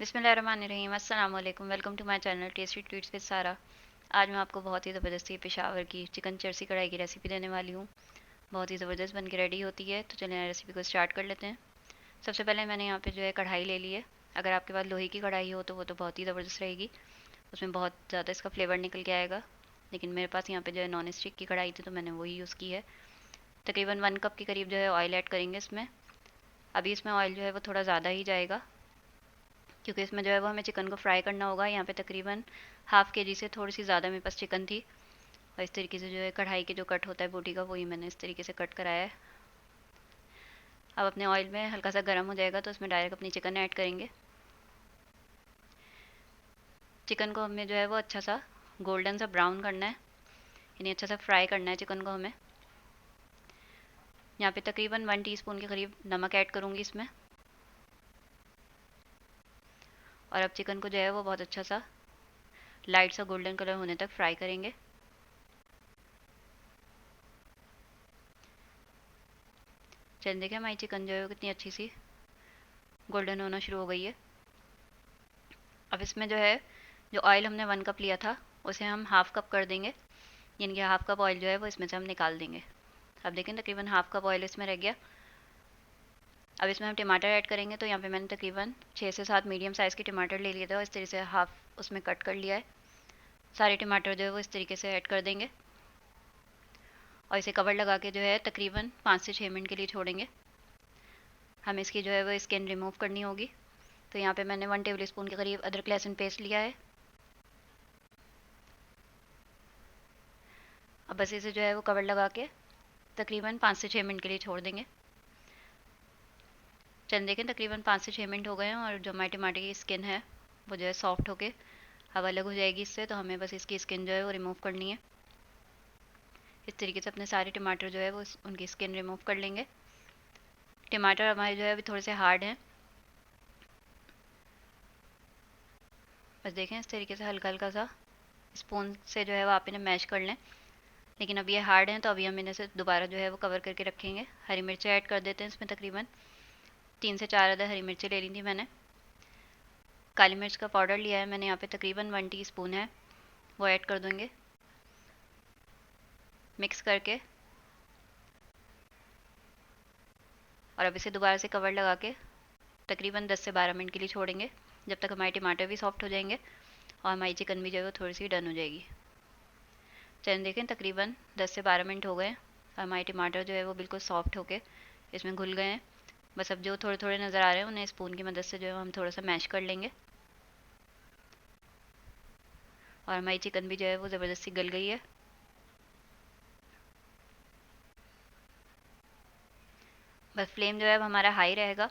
बिस्मिल्लाहिर्रहमानिर्रहीम। अस्सलाम वालेकुम। Welcome to my channel tasty tweets with Sara. आज मैं आपको बहुत ही ज़बरदस्ती पेशावर की चिकन चर्सी कढ़ाई की रेसिपी देने वाली हूँ। बहुत ही ज़बरदस्त बन के रेडी होती है। तो चलिए रेसिपी को स्टार्ट कर लेते हैं। सबसे पहले मैंने यहाँ पे जो है कढ़ाई ले ली है। अगर आपके पास लोहे की कढ़ाई हो तो वो तो बहुत ही ज़बरदस्त रहेगी, उसमें बहुत ज़्यादा इसका फ्लेवर निकल के आएगा। लेकिन मेरे पास यहाँ पे जो है नॉन स्टिक की कढ़ाई थी तो मैंने वही यूज़ की है। तकरीबन 1 कप के करीब जो है ऑयल ऐड करेंगे इसमें। अभी इसमें ऑयल जो है वो थोड़ा ज़्यादा ही जाएगा, क्योंकि इसमें जो है वो हमें चिकन को फ्राई करना होगा। यहाँ पे तकरीबन हाफ़ के जी से थोड़ी सी ज़्यादा मेरे पास चिकन थी, और इस तरीके से जो है कढ़ाई के जो कट होता है बोटी का, वही मैंने इस तरीके से कट कराया है। अब अपने ऑयल में हल्का सा गर्म हो जाएगा तो इसमें डायरेक्ट अपनी चिकन ऐड करेंगे। चिकन को हमें जो है वो अच्छा सा गोल्डन सा ब्राउन करना है, यानी अच्छा सा फ्राई करना है चिकन को हमें। यहाँ पे तकरीबन 1 टीस्पून के करीब नमक ऐड करूँगी इसमें। और अब चिकन को जो है वो बहुत अच्छा सा लाइट सा गोल्डन कलर होने तक फ्राई करेंगे। चलिए देखिए हमारी चिकन जो है वो कितनी अच्छी सी गोल्डन होना शुरू हो गई है। अब इसमें जो है जो ऑयल हमने 1 कप लिया था उसे हम हाफ़ कप कर देंगे, यानी कि हाफ़ कप ऑयल जो है वो इसमें से हम निकाल देंगे। अब देखें तकरीबन हाफ़ कप ऑयल इसमें रह गया। अब इसमें हम टमाटर ऐड करेंगे। तो यहाँ पे मैंने तकरीबन 6 से 7 मीडियम साइज़ के टमाटर ले लिए थे और इस तरीके से हाफ़ उसमें कट कर लिया है। सारे टमाटर जो है वो इस तरीके से ऐड कर देंगे और इसे कवर लगा के जो है तकरीबन 5 से 6 मिनट के लिए छोड़ेंगे। हमें इसकी जो है वो स्किन रिमूव करनी होगी। तो यहाँ पे मैंने 1 टेबल स्पून के करीब अदरक लहसुन पेस्ट लिया है। अब बस इसे जो है वो कवर लगा के तकरीबन 5 से 6 मिनट के लिए छोड़ देंगे। चलिए देखें तकरीबन 5 से 6 मिनट हो गए हैं और जो हमारे टमाटर की स्किन है वो जो है सॉफ्ट होके हवा अलग हो जाएगी इससे। तो हमें बस इसकी स्किन जो है वो रिमूव करनी है। इस तरीके से अपने सारे टमाटर जो है वो उनकी स्किन रिमूव कर लेंगे। टमाटर हमारे जो है अभी थोड़े से हार्ड हैं, बस देखें इस तरीके से हल्का हल्का सा स्पून से जो है वो आप इन्हें मैश कर लें। लेकिन अब ये हार्ड हैं तो अभी हम इन्हें से दोबारा जो है वो कवर करके रखेंगे। हरी मिर्चें ऐड कर देते हैं इसमें। तकरीबन 3 से 4 अदर हरी मिर्चें ले ली थी मैंने। काली मिर्च का पाउडर लिया है मैंने यहाँ पे तकरीबन 1 टीस्पून है, वो ऐड कर देंगे। मिक्स करके और अब इसे दोबारा से कवर लगा के तकरीबन 10 से 12 मिनट के लिए छोड़ेंगे, जब तक हमारे टमाटर भी सॉफ्ट हो जाएंगे और हमारी चिकन भी जो है वो थोड़ी सी डन हो जाएगी। चलिए देखें तकरीबन 10 से 12 मिनट हो गए और हमारे टमाटर जो है वो बिल्कुल सॉफ्ट होके इसमें घुल गए हैं। बस अब जो थोड़े थोड़े नज़र आ रहे हैं उन्हें स्पून की मदद से जो है हम थोड़ा सा मैश कर लेंगे और हमारी चिकन भी जो है वो ज़बरदस्ती गल गई है। बस फ्लेम जो है वो हमारा हाई रहेगा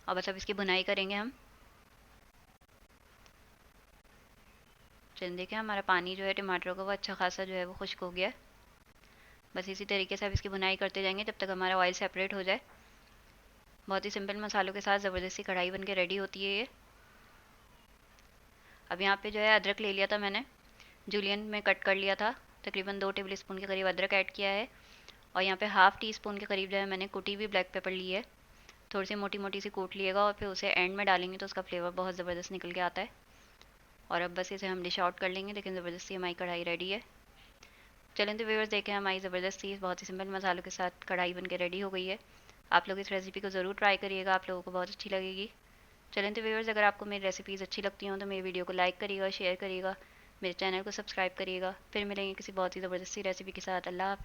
और बस अब इसकी भुनाई करेंगे हम। चलिए देखें हमारा पानी जो है टमाटर का वो अच्छा खासा जो है वो खुश्क हो गया है। बस इसी तरीके से अब इसकी भुनाई करते जाएंगे जब तक हमारा ऑयल सेपरेट हो जाए। बहुत ही सिंपल मसालों के साथ ज़बरदस्ती कढ़ाई बन के रेडी होती है ये। अब यहाँ पे जो है अदरक ले लिया था मैंने, जूलियन में कट कर लिया था। तकरीबन 2 टेबल स्पून के करीब अदरक ऐड किया है और यहाँ पे हाफ़ टी स्पून के करीब जो है मैंने कुटी हुई ब्लैक पेपर ली है। थोड़ी सी मोटी मोटी सी कूट लिएगा और फिर उसे एंड में डालेंगे तो उसका फ्लेवर बहुत ज़बरदस्त निकल के आता है। और अब बस इसे हम डिश आउट कर लेंगे। लेकिन ज़बरदस्ती हमारी कढ़ाई रेडी है। चलें तो व्यूअर्स देखें हमारी ज़बरदस्ती बहुत ही सिंपल मसालों के साथ कढ़ाई बन के रेडी हो गई है। आप लोग इस रेसिपी को ज़रूर ट्राई करिएगा, आप लोगों को बहुत अच्छी लगेगी। चलें तो व्यूअर्स अगर आपको मेरी रेसिपीज़ अच्छी लगती हों तो मेरी वीडियो को लाइक करिएगा, शेयर करिएगा, मेरे चैनल को सब्सक्राइब करिएगा। फिर मिलेंगे किसी बहुत ही ज़बरदस्ती रेसिपी के साथ। अल्लाह हाफ़िज़।